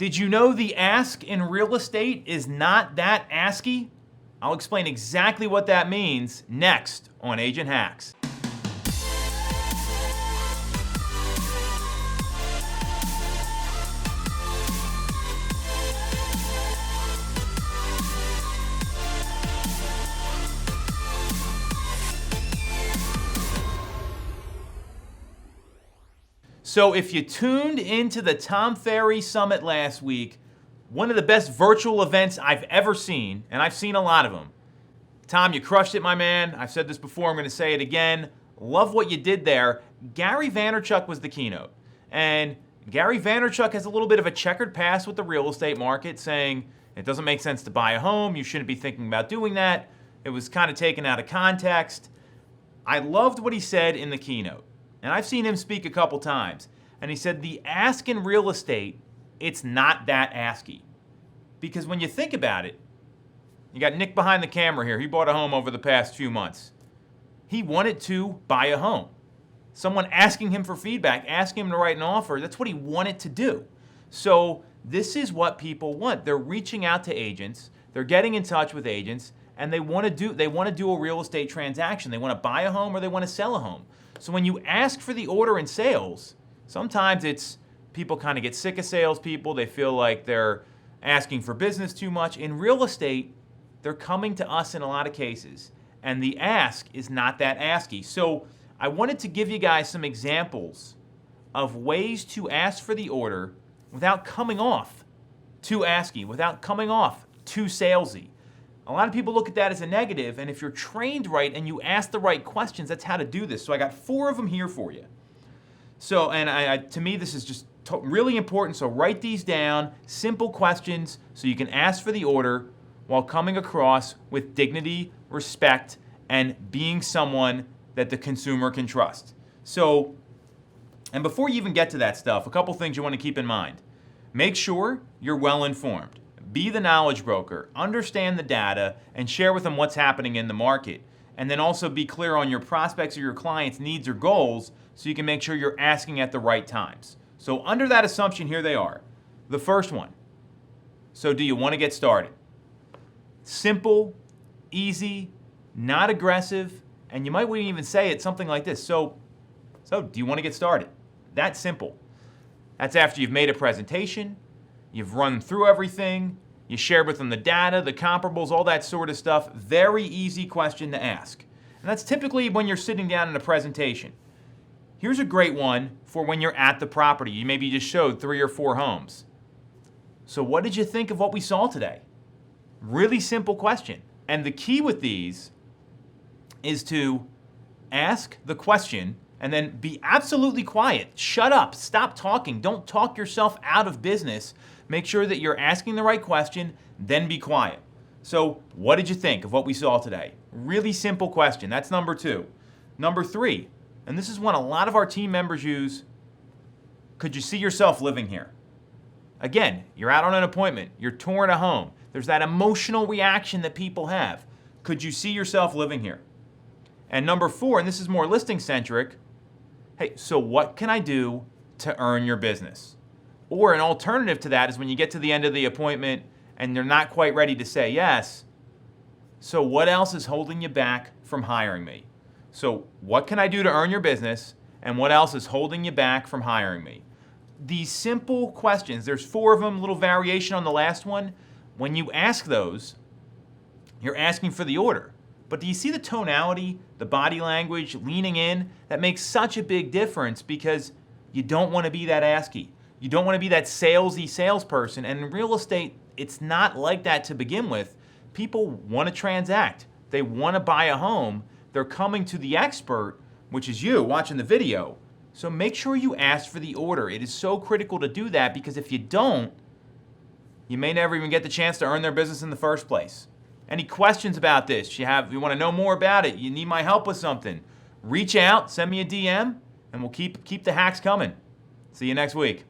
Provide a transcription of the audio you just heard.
Did you know the ask in real estate is not that asky? I'll explain exactly what that means next on Agent Hacks. So if you tuned into the Tom Ferry Summit last week, one of the best virtual events I've ever seen, and I've seen a lot of them. Tom, you crushed it, my man. I've said this before, I'm going to say it again. Love what you did there. Gary Vaynerchuk was the keynote. And Gary Vaynerchuk has a little bit of a checkered past with the real estate market, saying it doesn't make sense to buy a home. You shouldn't be thinking about doing that. It was kind of taken out of context. I loved what he said in the keynote. And I've seen him speak a couple times. And he said the ask in real estate, it's not that asky. Because when you think about it, you got Nick behind the camera here. He bought a home over the past few months. He wanted to buy a home. Someone asking him for feedback, asking him to write an offer, that's what he wanted to do. So this is what people want. They're reaching out to agents, they're getting in touch with agents, and they want to do a real estate transaction. They want to buy a home or they want to sell a home. So when you ask for the order in sales, sometimes it's people kind of get sick of salespeople. They feel like they're asking for business too much. In real estate, they're coming to us in a lot of cases, and the ask is not that asky. So I wanted to give you guys some examples of ways to ask for the order without coming off too asky, without coming off too salesy. A lot of people look at that as a negative, and if you're trained right and you ask the right questions, that's how to do this. So I got 4 of them here for you. So, and to me, this is just really important. So write these down, simple questions, so you can ask for the order while coming across with dignity, respect, and being someone that the consumer can trust. So, and before you even get to that stuff, a couple things you want to keep in mind. Make sure you're well informed. Be the knowledge broker, understand the data, and share with them what's happening in the market. And then also be clear on your prospects or your clients' needs or goals so you can make sure you're asking at the right times. So under that assumption, here they are. The first one. So do you want to get started? Simple, easy, not aggressive, and you might even say it something like this. So do you want to get started? That's simple. That's after you've made a presentation, you've run through everything, you shared with them the data, the comparables, all that sort of stuff. Very easy question to ask. And that's typically when you're sitting down in a presentation. Here's a great one for when you're at the property. You maybe just showed 3 or 4 homes. So what did you think of what we saw today? Really simple question. And the key with these is to ask the question and then be absolutely quiet. Shut up. Stop talking. Don't talk yourself out of business. Make sure that you're asking the right question, then be quiet. So what did you think of what we saw today? Really simple question. That's number 2. Number 3, and this is one a lot of our team members use, could you see yourself living here? Again, you're out on an appointment. You're touring a home. There's that emotional reaction that people have. Could you see yourself living here? And number 4, and this is more listing centric, hey, so what can I do to earn your business? Or an alternative to that is when you get to the end of the appointment and they're not quite ready to say yes, so what else is holding you back from hiring me? So what can I do to earn your business, and what else is holding you back from hiring me? These simple questions, there's 4 of them, a little variation on the last one. When you ask those, you're asking for the order. But do you see the tonality, the body language, leaning in? That makes such a big difference because you don't want to be that asky. You don't want to be that salesy salesperson. And in real estate, it's not like that to begin with. People want to transact. They want to buy a home. They're coming to the expert, which is you watching the video. So make sure you ask for the order. It is so critical to do that because if you don't, you may never even get the chance to earn their business in the first place. Any questions about this? You want to know more about it? You need my help with something? Reach out, send me a DM, and we'll keep the hacks coming. See you next week.